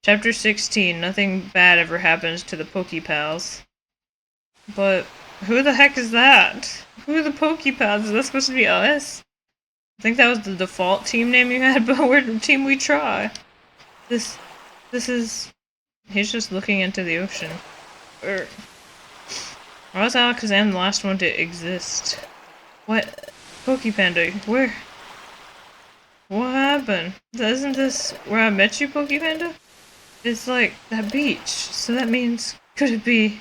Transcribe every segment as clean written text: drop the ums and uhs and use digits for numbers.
Chapter 16, nothing bad ever happens to the Pokepals. But who the heck is that? Who are the Pokepals? Is that supposed to be us? I think that was the default team name you had, but we're Team We Try. This is... He's just looking into the ocean. Or was Alakazam the last one to exist? What? Pokepanda, where? What happened? Isn't this where I met you, Pokepanda? It's like that beach, so that means, could it be?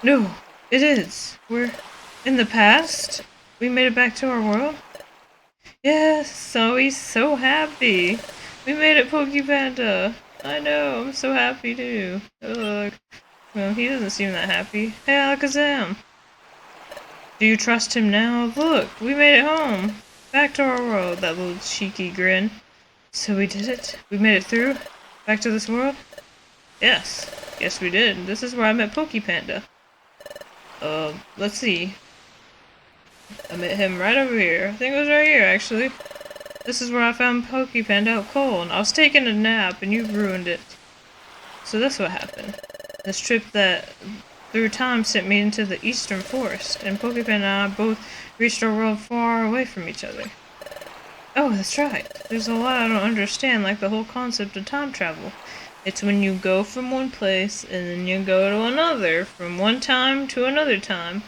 No, it is. We're in the past? We made it back to our world? Yes, so he's so happy. We made it, Pokepanda. I know, I'm so happy too. Ugh. Well, he doesn't seem that happy. Hey, Alakazam! Do you trust him now? Look, we made it home! Back to our world, that little cheeky grin. So we did it? We made it through? Back to this world? Yes. Yes, we did. This is where I met Pokepanda. Let's see. I met him right over here. I think it was right here, actually. This is where I found Pokepanda out cold. I was taking a nap, and you ruined it. So that's what happened. This trip that through time sent me into the eastern forest, and Pokepanda and I both reached our world far away from each other. Oh, that's right. There's a lot I don't understand, like the whole concept of time travel. It's when you go from one place, and then you go to another, from one time to another time.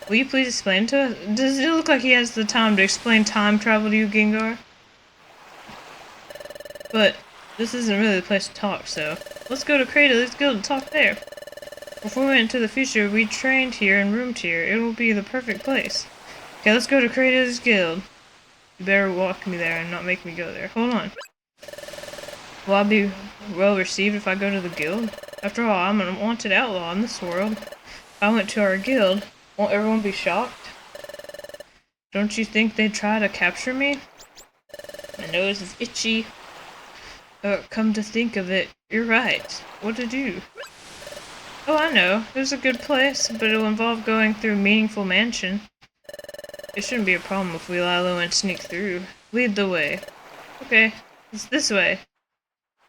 Will you please explain to us? Does it look like he has the time to explain time travel to you, Gengar? But this isn't really the place to talk, so let's go to Kratos Guild and talk there. Before we went into the future, we trained here and roomed here. It will be the perfect place. Okay, let's go to Kratos Guild. You better walk me there and not make me go there. Hold on. Will I be well received if I go to the guild? After all, I'm an wanted outlaw in this world. If I went to our guild, won't everyone be shocked? Don't you think they'd try to capture me? My nose is itchy. Come to think of it, you're right. What to do? Oh, I know. There's a good place, but it'll involve going through Meaningful Mansion. It shouldn't be a problem if we lie low and sneak through. Lead the way. Okay, it's this way.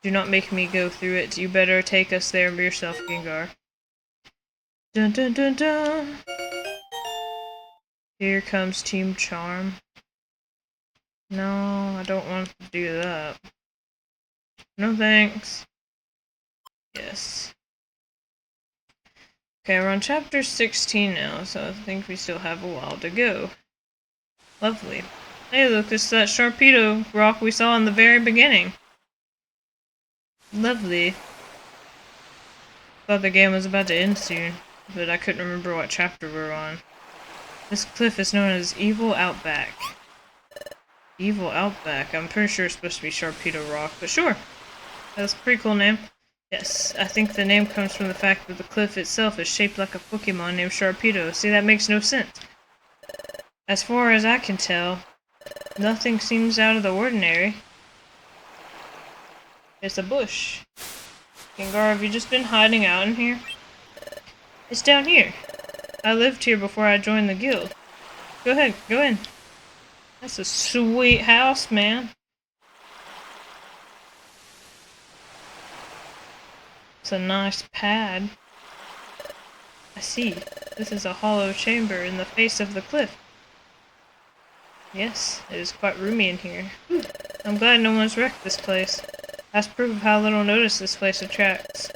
Do not make me go through it. You better take us there yourself, Gengar. Dun dun dun dun! Here comes Team Charm. No, I don't want to do that. No thanks. Yes. Okay, we're on chapter 16 now, so I think we still have a while to go. Lovely. Hey look, it's that Sharpedo rock we saw in the very beginning. Lovely. Thought the game was about to end soon, but I couldn't remember what chapter we're on. This cliff is known as Evil Outback. Evil Outback. I'm pretty sure it's supposed to be Sharpedo Rock, but sure. That's a pretty cool name. Yes, I think the name comes from the fact that the cliff itself is shaped like a Pokemon named Sharpedo. See, that makes no sense. As far as I can tell, nothing seems out of the ordinary. It's a bush. Gengar, have you just been hiding out in here? It's down here. I lived here before I joined the guild. Go ahead, go in. That's a sweet house, man. It's a nice pad. I see. This is a hollow chamber in the face of the cliff. Yes, it is quite roomy in here. I'm glad no one's wrecked this place. That's proof of how little notice this place attracts.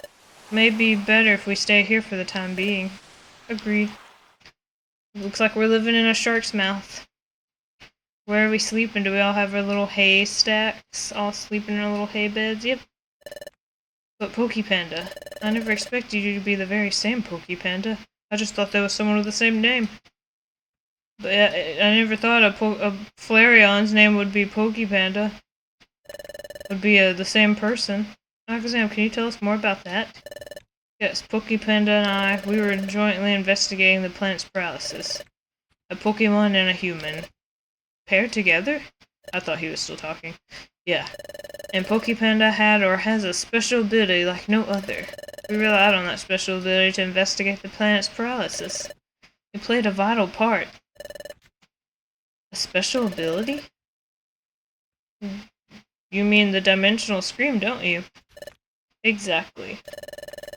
May be better if we stay here for the time being. Agreed. Looks like we're living in a shark's mouth. Where are we sleeping? Do we all have our little hay stacks? All sleeping in our little hay beds? Yep. But Pokepanda, I never expected you to be the very same Pokepanda. I just thought there was someone with the same name. But I never thought a Flareon's name would be Pokepanda. Would be the same person. Alakazam, can you tell us more about that? Yes, Pokepanda and I, we were jointly investigating the planet's paralysis. A Pokemon and a human. Paired together? I thought he was still talking. Yeah. And Pokepanda had or has a special ability like no other. We relied on that special ability to investigate the planet's paralysis. It played a vital part. A special ability? You mean the dimensional scream, don't you? Exactly.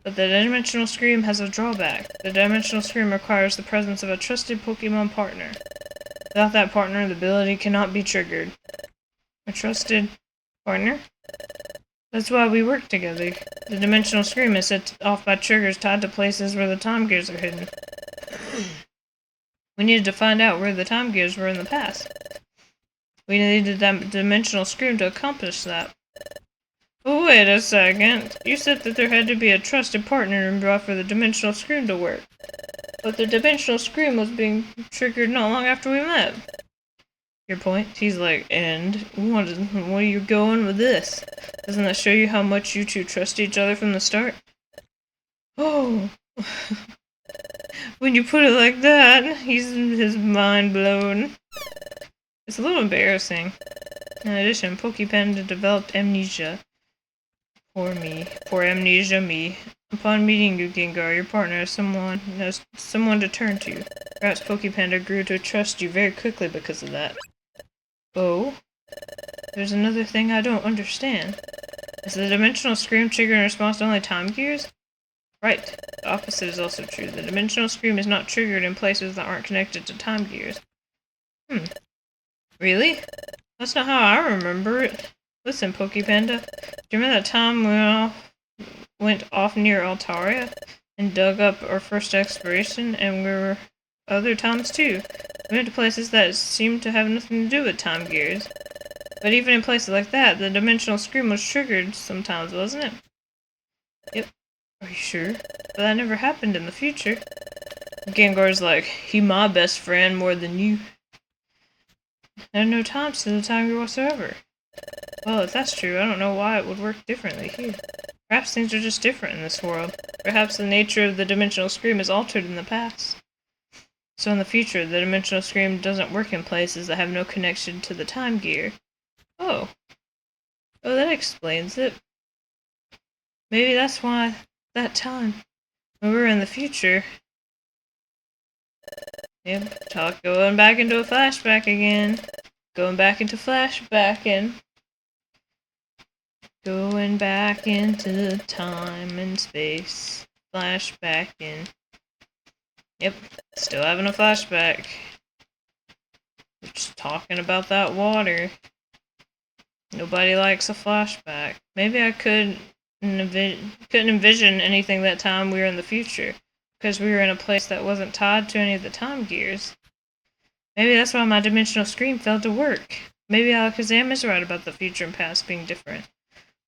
But the Dimensional Scream has a drawback. The Dimensional Scream requires the presence of a trusted Pokemon partner. Without that partner, the ability cannot be triggered. A trusted partner? That's why we work together. The Dimensional Scream is set off by triggers tied to places where the time gears are hidden. We needed to find out where the time gears were in the past. We needed the Dimensional Scream to accomplish that. But wait a second. You said that there had to be a trusted partner involved for the Dimensional Scream to work. But the Dimensional Scream was being triggered not long after we met. Your point? He's like, and where are you going with this? Doesn't that show you how much you two trust each other from the start? Oh! When you put it like that, his mind blown. It's a little embarrassing. In addition, Pokepanda developed amnesia. Poor me. Poor amnesia me. Upon meeting you, Gengar, your partner has someone to turn to. Perhaps Pokepanda grew to trust you very quickly because of that. Oh? There's another thing I don't understand. Is the Dimensional Scream triggered in response to only time gears? Right. The opposite is also true. The Dimensional Scream is not triggered in places that aren't connected to time gears. Really? That's not how I remember it. Listen, Pokepanda, do you remember that time we went off near Altaria and dug up our first exploration, and we were other times too? We went to places that seemed to have nothing to do with time gears. But even in places like that, the Dimensional Scream was triggered sometimes, wasn't it? Yep. Are you sure? But that never happened in the future. Gengar's like, he my best friend more than you. There are no times to the time gear whatsoever. Well, if that's true, I don't know why it would work differently here. Perhaps things are just different in this world. Perhaps the nature of the Dimensional Scream is altered in the past. So in the future, the Dimensional Scream doesn't work in places that have no connection to the time gear. Oh. Oh, that explains it. Maybe that's why, that time, when we were in the future... Yep, going back into a flashback again. Going back into flashbacking. Going back into time and space. Flashbacking. Yep, still having a flashback. Just talking about that water. Nobody likes a flashback. Maybe I couldn't envision anything that time we were in the future, because we were in a place that wasn't tied to any of the time gears. Maybe that's why my Dimensional Scream failed to work. Maybe Alakazam is right about the future and past being different.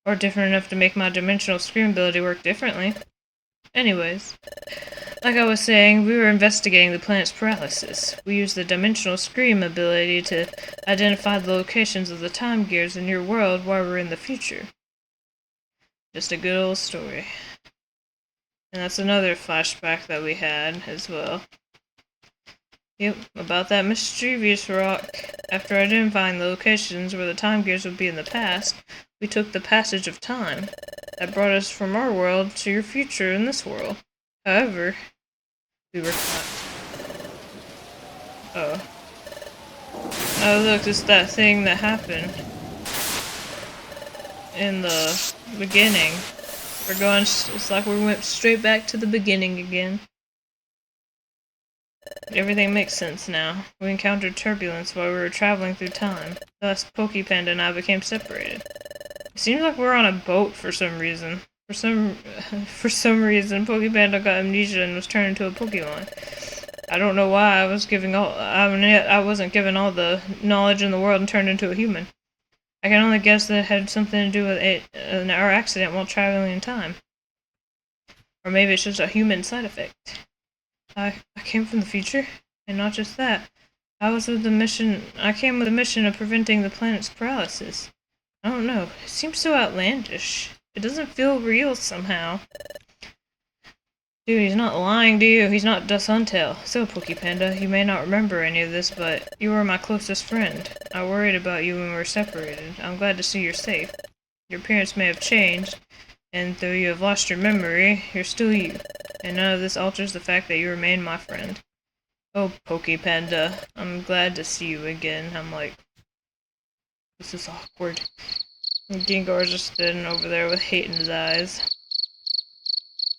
Or different enough to make my Dimensional Scream ability work differently. Anyways, like I was saying, we were investigating the planet's paralysis. We used the Dimensional Scream ability to identify the locations of the time gears in your world while we're in the future. Just a good old story. And that's another flashback that we had as well. Yep, about that mischievous rock. After identifying the locations where the time gears would be in the past, we took the passage of time. That brought us from our world to your future in this world. However, we were caught. Oh. Oh look, it's that thing that happened in the beginning. It's like we went straight back to the beginning again. Everything makes sense now. We encountered turbulence while we were traveling through time. Thus, Pokepanda and I became separated. It seems like we're on a boat for some reason. For some reason, Pokepanda got amnesia and was turned into a Pokemon. I don't know why I wasn't given all the knowledge in the world and turned into a human. I can only guess that it had something to do with our accident while traveling in time. Or maybe it's just a human side effect. I came from the future, and not just that. I came with the mission of preventing the planet's paralysis. I don't know, it seems so outlandish. It doesn't feel real somehow. Dude, he's not lying to you, he's not Dussuntail. So, Pokepanda, you may not remember any of this, but you were my closest friend. I worried about you when we were separated. I'm glad to see you're safe. Your appearance may have changed, and though you have lost your memory, you're still you. And none of this alters the fact that you remain my friend. Oh, Pokepanda, I'm glad to see you again. I'm like, this is awkward. Gengar's just standing over there with hate in his eyes.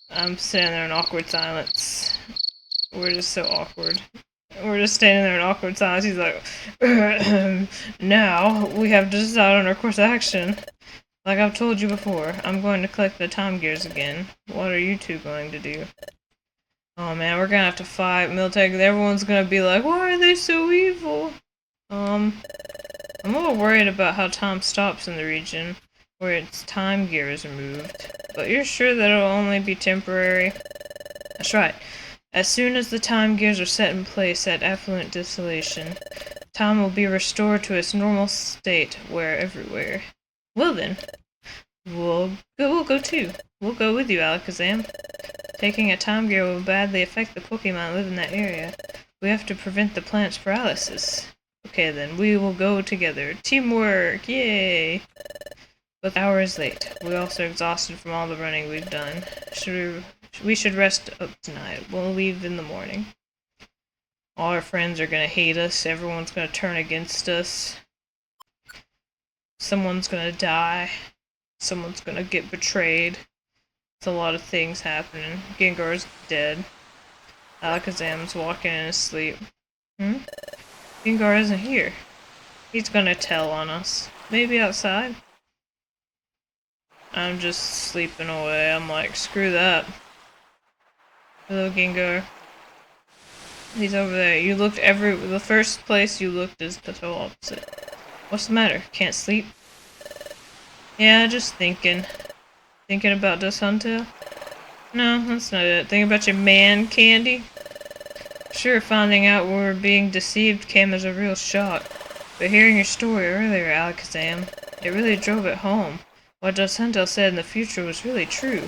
I'm standing there in awkward silence. We're just so awkward. We're just standing there in awkward silence. He's like, now we have to decide on our course of action. Like I've told you before, I'm going to collect the time gears again. What are you two going to do? Oh man, we're gonna have to fight Miltank. Everyone's gonna be like, why are they so evil? I'm a little worried about how time stops in the region where its time gear is removed. But you're sure that it'll only be temporary? That's right. As soon as the time gears are set in place at Affluent Distillation, time will be restored to its normal state where everywhere. Well then, we'll go too. We'll go with you, Alakazam. Taking a time gear will badly affect the Pokemon that live in that area. We have to prevent the plant's paralysis. Okay then, we will go together. Teamwork! Yay! But the hour is late. We're also exhausted from all the running we've done. We should rest up tonight. We'll leave in the morning. All our friends are gonna hate us. Everyone's gonna turn against us. Someone's gonna die. Someone's gonna get betrayed. It's a lot of things happening. Gengar's dead. Alakazam's walking in his sleep. Gengar isn't here. He's gonna tell on us. Maybe outside? I'm just sleeping away. I'm like, screw that. Hello, Gengar. He's over there. You looked the first place you looked is the total opposite. What's the matter? Can't sleep? Yeah, just thinking. Thinking about this Huntail? No, that's not it. Thinking about your man candy? Sure, finding out we were being deceived came as a real shock. But hearing your story earlier, Alakazam, it really drove it home. What Huntail said in the future was really true.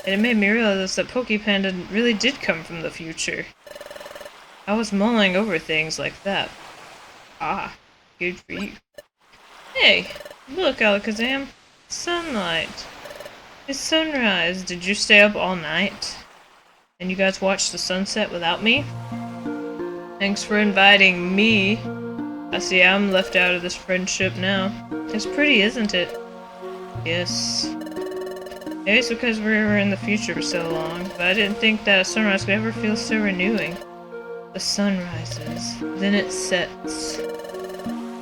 And it made me realize that Pokepanda really did come from the future. I was mulling over things like that. Ah, good for you. Hey, look, Alakazam. Sunlight. It's sunrise. Did you stay up all night? And you guys watched the sunset without me? Thanks for inviting me. I see I'm left out of this friendship now. It's pretty, isn't it? Yes. Maybe it's because we were in the future for so long, but I didn't think that a sunrise could ever feel so renewing. The sun rises, then it sets.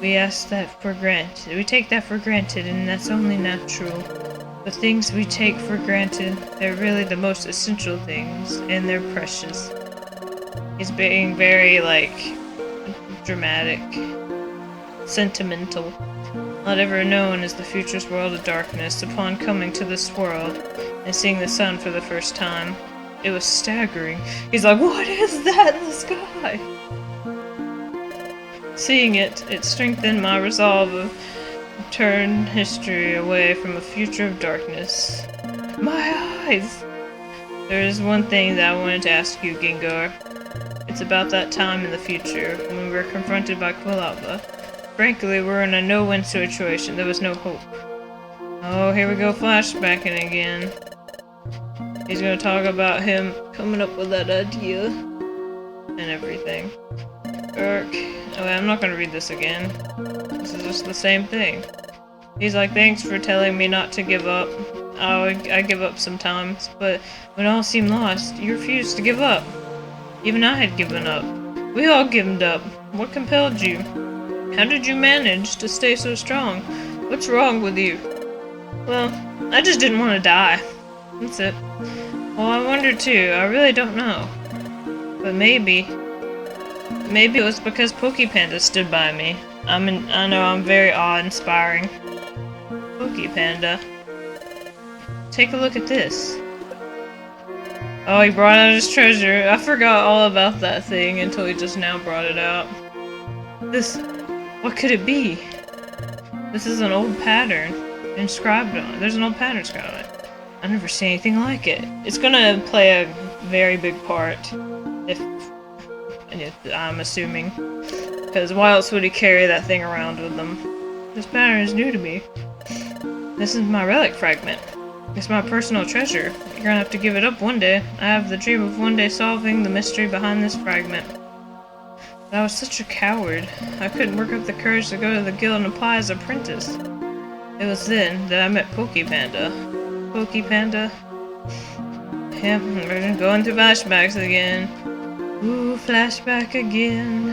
We ask that for granted. We take that for granted, and that's only natural. The things we take for granted, they're really the most essential things, and they're precious. He's being very, like, dramatic, sentimental. Not ever known as the future's world of darkness, upon coming to this world and seeing the sun for the first time, it was staggering. He's like, what is that in the sky? Seeing it, it strengthened my resolve to turn history away from a future of darkness. My eyes! There is one thing that I wanted to ask you, Gengar. It's about that time in the future, when we were confronted by Quilava. Frankly, we're in a no-win situation. There was no hope. Oh, here we go, flashbacking again. He's gonna talk about him coming up with that idea. And everything. Okay, I'm not gonna read this again. This is just the same thing. He's like, thanks for telling me not to give up. Oh, I give up sometimes, but when all seemed lost, you refused to give up. Even I had given up. We all given up. What compelled you? How did you manage to stay so strong? What's wrong with you? Well, I just didn't want to die. That's it. Well, I wonder too. I really don't know. But maybe it was because Pokepanda stood by me. I know I'm very awe-inspiring. Pokepanda. Take a look at this. Oh, he brought out his treasure. I forgot all about that thing until he just now brought it out. What could it be? This is an old pattern inscribed on it. There's an old pattern inscribed on it. I've never seen anything like it. It's gonna play a very big part, if I'm assuming. Because why else would he carry that thing around with him? This pattern is new to me. This is my relic fragment. It's my personal treasure. You're gonna have to give it up one day. I have the dream of one day solving the mystery behind this fragment. But I was such a coward. I couldn't work up the courage to go to the guild and apply as an apprentice. It was then that I met Pokepanda. Pokepanda? Yep, we're going through flashbacks again. Ooh, flashback again.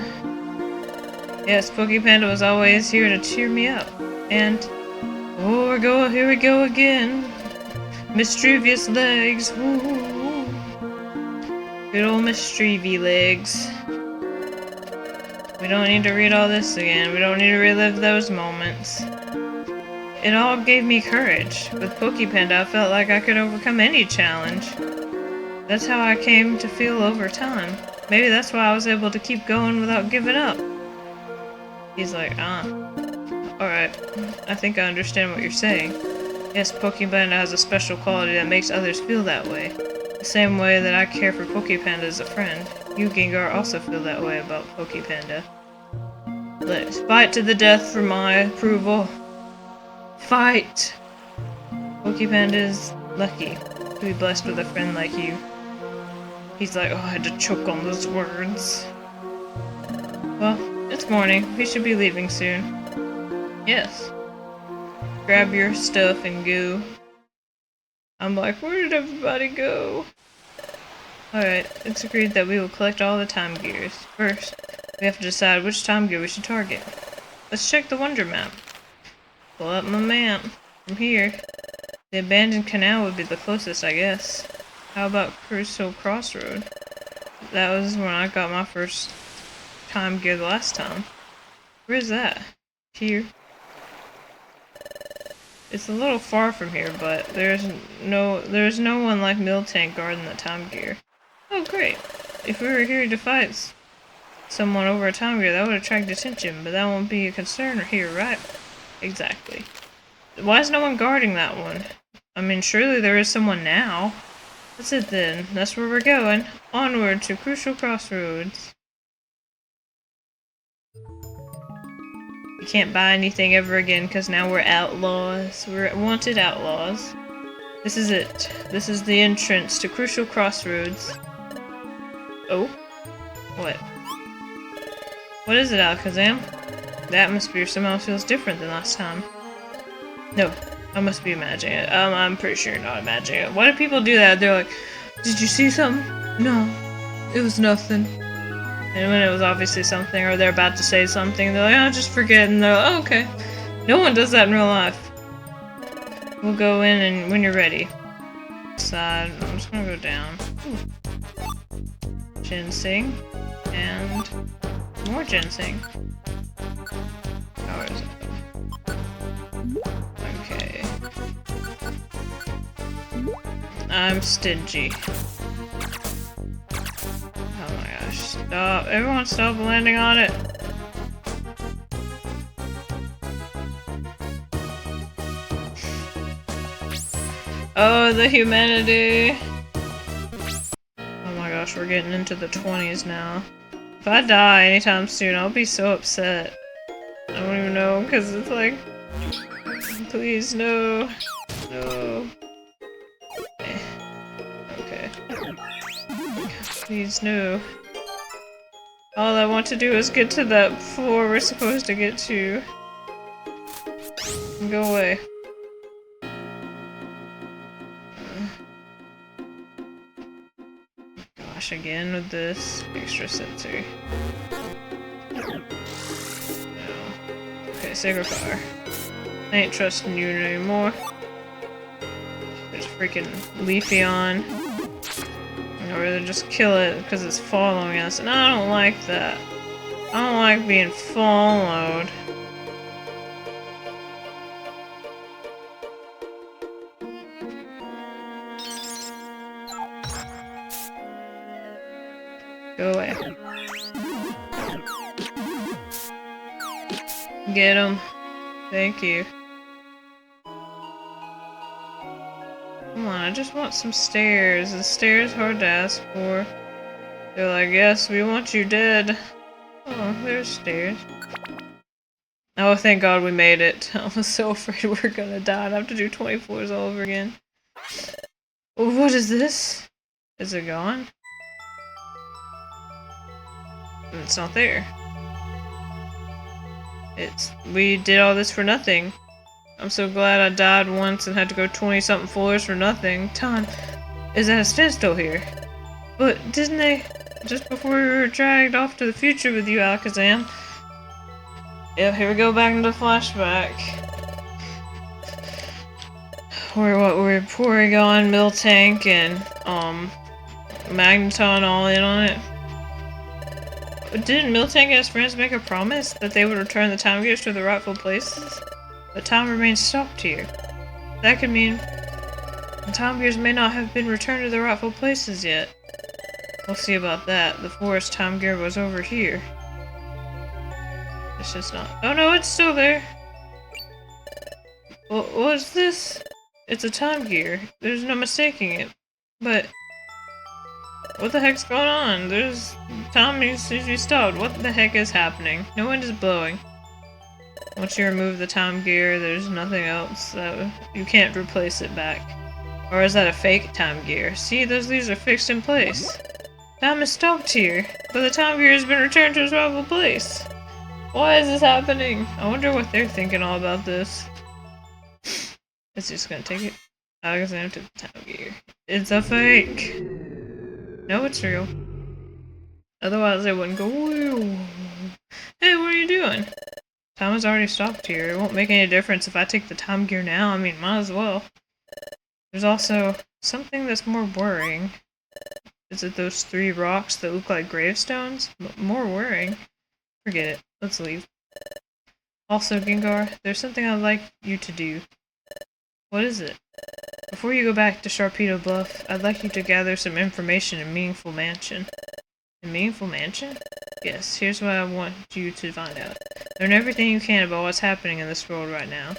Yes, Pokepanda was always here to cheer me up. And, oh, here we go again. Mischievous legs, woo. Good old mischievy legs. We don't need to read all this again. We don't need to relive those moments. It all gave me courage. With Pokepanda, I felt like I could overcome any challenge. That's how I came to feel over time. Maybe that's why I was able to keep going without giving up. He's like, alright. I think I understand what you're saying. Yes, Pokepanda has a special quality that makes others feel that way. The same way that I care for Pokepanda as a friend. You, Gengar, also feel that way about Pokepanda. Let's fight to the death for my approval. Fight! Pokepanda is lucky to be blessed with a friend like you. He's like, oh, I had to choke on those words. Well, it's morning. We should be leaving soon. Yes. Grab your stuff and go. I'm like, where did everybody go? Alright, it's agreed that we will collect all the time gears. First, we have to decide which time gear we should target. Let's check the Wonder Map. Pull up my map. From here, the abandoned canal would be the closest, I guess. How about Crucial Crossroad? That was when I got my first time gear the last time. Where's that? Here. It's a little far from here, but there's no one like Miltank guarding the time gear. Oh great! If we were here to fight someone over a time gear, that would attract attention, but that won't be a concern here, right? Exactly. Why is no one guarding that one? I mean, surely there is someone now. That's it then. That's where we're going. Onward to Crucial Crossroads. We can't buy anything ever again because now we're outlaws. We're wanted outlaws. This is it. This is the entrance to Crucial Crossroads. Oh? What? What is it, Alakazam? The atmosphere somehow feels different than last time. No, I must be imagining it. I'm pretty sure you're not imagining it. Why do people do that? They're like, did you see something? No, it was nothing. And when it was obviously something, or they're about to say something, they're like, oh, just forget, and they're like, oh, okay. No one does that in real life. We'll go in and when you're ready. Side, I'm just gonna go down. Ooh. Ginseng. And more ginseng. How is it? Okay. I'm stingy. Oh my gosh, stop. Everyone stop landing on it. Oh, the humanity. Oh my gosh, we're getting into the 20s now. If I die anytime soon, I'll be so upset. I don't even know, because it's like... Please, no. No. Okay. Please, no. All I want to do is get to that floor we're supposed to get to. And go away. Gosh, again with this extra sensory. No. Okay, Sacred Fire. I ain't trusting you anymore. There's freaking Leafy on. I'd rather just kill it because it's following us, and I don't like that. I don't like being followed. Go away. Get him. Thank you. Come on, I just want some stairs. The stairs hard to ask for. They're like, yes, we want you dead. Oh, there's stairs. Oh, thank God we made it. I was so afraid we were gonna die and have to do 20 floors all over again. What is this? Is it gone? It's not there. We did all this for nothing. I'm so glad I died once and had to go 20-something floors for nothing. Time is at a standstill here. But didn't they... Just before we were dragged off to the future with you, Alakazam. Yeah, here we go back into flashback. We're Porygon, Miltank, and, Magneton all in on it. Didn't Miltank and his friends make a promise that they would return the time gears to the rightful places? But time remains stopped here. That could mean the time gears may not have been returned to the rightful places yet. We'll see about that. The forest time gear was over here. It's just not. Oh no, it's still there! What's this? It's a time gear. There's no mistaking it. But what the heck's going on? There's time needs to be stopped. What the heck is happening? No wind is blowing. Once you remove the time gear, there's nothing else. You can't replace it back. Or is that a fake time gear? See, those leaves are fixed in place. Time is stopped here, but the time gear has been returned to its rightful place. Why is this happening? I wonder what they're thinking all about this. It's just gonna take it. Alexander took the time gear. It's a fake! No, it's real. Otherwise they wouldn't go, woo. Hey, what are you doing? Time has already stopped here. It won't make any difference if I take the time gear now. I mean, might as well. There's also something that's more worrying. Is it those 3 rocks that look like gravestones? More worrying. Forget it. Let's leave. Also, Gengar, there's something I'd like you to do. What is it? Before you go back to Sharpedo Bluff, I'd like you to gather some information in Meaningful Mansion. In Meaningful Mansion? Yes, here's what I want you to find out. Learn everything you can about what's happening in this world right now.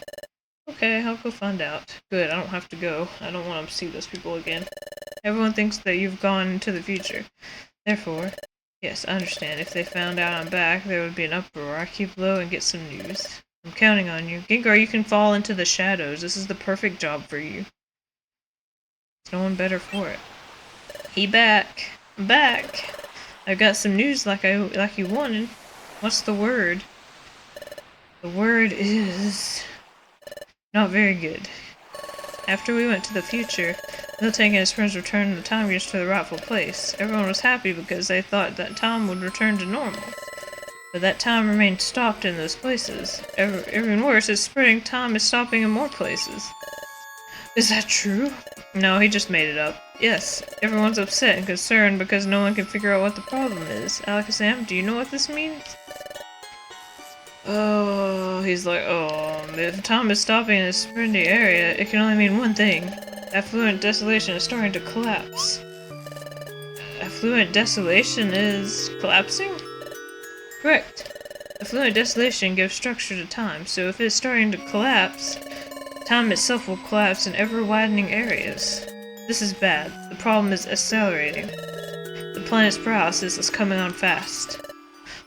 Okay, I'll go find out. Good, I don't have to go. I don't want to see those people again. Everyone thinks that you've gone into the future. Therefore, yes, I understand. If they found out I'm back, there would be an uproar. I keep low and get some news. I'm counting on you. Gengar, you can fall into the shadows. This is the perfect job for you. There's no one better for it. He back. I'm back. I've got some news like you wanted. What's the word? The word is not very good. After we went to the future, Miltank and his friends returned the time gears to the rightful place. Everyone was happy because they thought that time would return to normal. But that time remained stopped in those places. Even worse, it's spreading time is stopping in more places. Is that true? No, he just made it up. Yes, everyone's upset and concerned because no one can figure out what the problem is. Alakazam, do you know what this means? Oh, he's like, oh, if time is stopping in a spreading area, it can only mean one thing. Affluent desolation is starting to collapse. Affluent desolation is collapsing? Correct. Affluent desolation gives structure to time, so if it's starting to collapse, time itself will collapse in ever-widening areas. This is bad. The problem is accelerating. The planet's paralysis is coming on fast.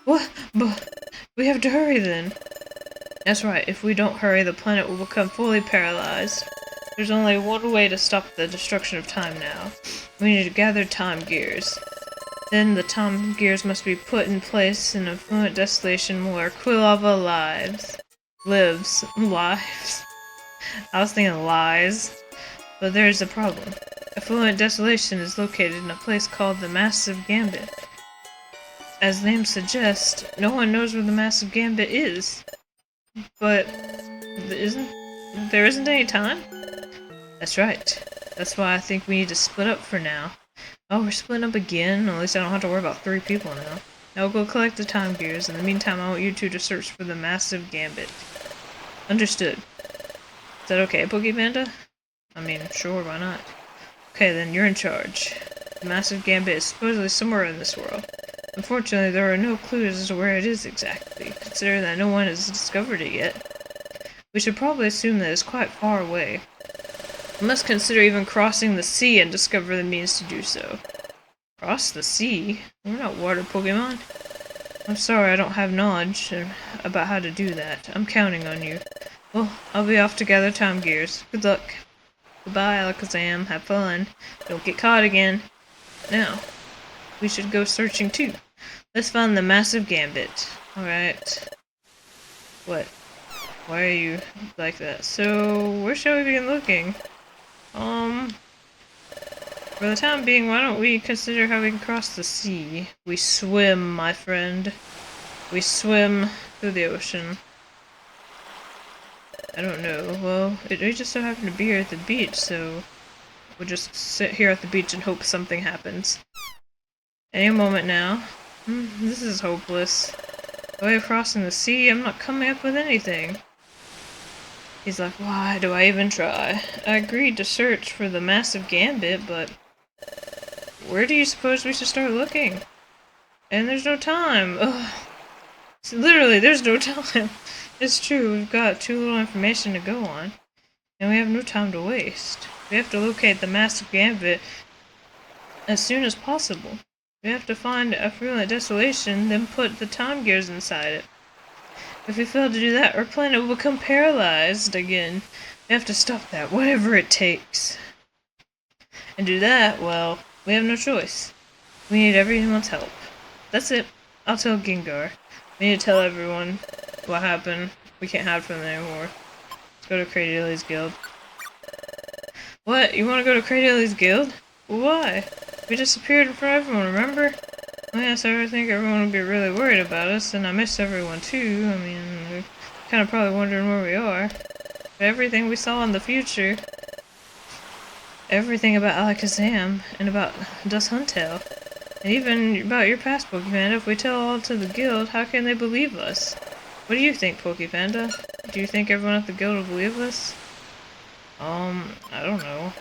What? But we have to hurry then. That's right. If we don't hurry, the planet will become fully paralyzed. There's only one way to stop the destruction of time now. We need to gather time gears. Then the time gears must be put in place in affluent desolation where Quilava lives. I was thinking lies. But there's a problem. Affluent desolation is located in a place called the Massive Gambit. As the name suggests, no one knows where the Massive Gambit is. But there isn't any time? That's right. That's why I think we need to split up for now. Oh, we're splitting up again? At least I don't have to worry about 3 people now. Now we'll go collect the time gears. In the meantime, I want you two to search for the Massive Gambit. Understood. Is that okay, Pokepanda? I mean, sure, why not? Okay, then you're in charge. The Massive Gambit is supposedly somewhere in this world. Unfortunately, there are no clues as to where it is exactly, considering that no one has discovered it yet. We should probably assume that it's quite far away. We must consider even crossing the sea and discover the means to do so. Cross the sea? We're not water Pokemon. I'm sorry I don't have knowledge about how to do that. I'm counting on you. Well, I'll be off to gather time gears. Good luck. Goodbye, Alakazam. Have fun. Don't get caught again. Now, we should go searching too. Let's find the Massive Gambit. Alright. What? Why are you like that? So, where shall we begin looking? For the time being, why don't we consider how we can cross the sea? We swim, my friend. We swim through the ocean. I don't know. Well, we just so happen to be here at the beach, so we'll just sit here at the beach and hope something happens. Any moment now. This is hopeless. The way of crossing the sea, I'm not coming up with anything. He's like, why do I even try? I agreed to search for the massive gambit, but where do you suppose we should start looking? And there's no time. Ugh. So literally, there's no time. It's true, we've got too little information to go on, and we have no time to waste. We have to locate the massive gambit as soon as possible. We have to find a Affluent Desolation, then put the time gears inside it. If we fail to do that, our planet will become paralyzed again. We have to stop that, whatever it takes. And do that, well, we have no choice. We need everyone's help. That's it. I'll tell Gengar. We need to tell everyone what happened. We can't hide from them anymore. Let's go to Cradili's Guild. What? You want to go to Cradili's Guild? Why? We disappeared in front of everyone, remember? Oh yeah, so I think everyone would be really worried about us, and I miss everyone too. I mean, they're kind of probably wondering where we are. But everything we saw in the future, everything about Alakazam, and about Dust Huntail, and even about your past, Pokepanda, if we tell all to the guild, how can they believe us? What do you think, Pokepanda? Do you think everyone at the guild will believe us? I don't know.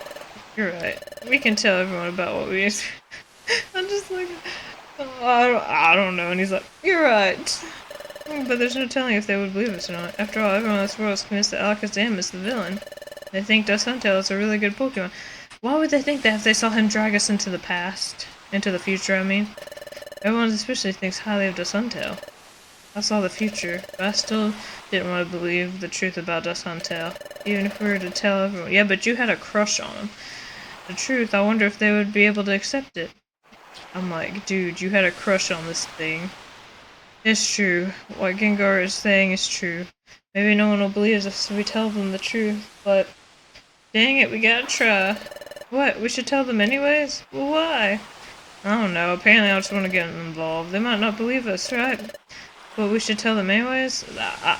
You're right. We can tell everyone about what we... I'm just like... I don't know. And he's like, you're right. But there's no telling if they would believe us or not. After all, everyone in this world is convinced that Alakazam is the villain. They think Dust Huntail is a really good Pokemon. Why would they think that if they saw him drag us into the past? Into the future, I mean. Everyone especially thinks highly of Dust Huntail. I saw the future, but I still didn't want to believe the truth about Dust Huntail. Even if we were to tell everyone. Yeah, but you had a crush on him. The truth, I wonder if they would be able to accept it. I'm like, dude, you had a crush on this thing. It's true. What Gengar is saying is true. Maybe no one will believe us if we tell them the truth, but... Dang it, we gotta try. What, we should tell them anyways? Well, why? I don't know, apparently I just want to get them involved. They might not believe us, right? But we should tell them anyways? I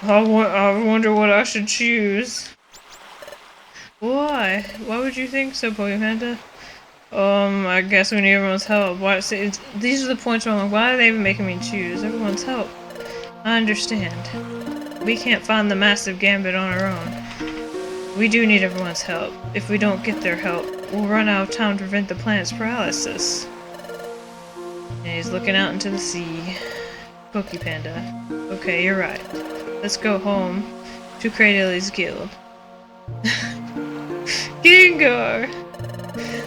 wonder what I should choose. Why? Why would you think so, Pokemanda? I guess we need everyone's help. Why? See, these are the points where I'm like, why are they even making me choose? Everyone's help. I understand. We can't find the massive gambit on our own. We do need everyone's help. If we don't get their help, we'll run out of time to prevent the planet's paralysis. And he's looking out into the sea. Pokepanda. Okay, you're right. Let's go home to Cradili's Guild. Gengar!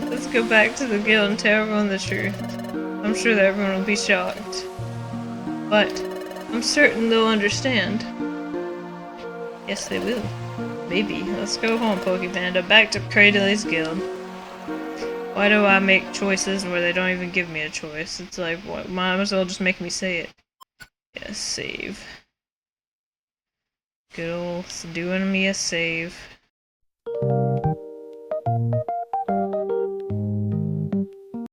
Let's go back to the guild and tell everyone the truth. I'm sure that everyone will be shocked. But I'm certain they'll understand. Yes, they will. Maybe. Let's go home, Pokepanda. Back to Cradili's Guild. Why do I make choices where they don't even give me a choice? It's like, what? Might as well just make me say it. Yes, save. Good old doing me a save.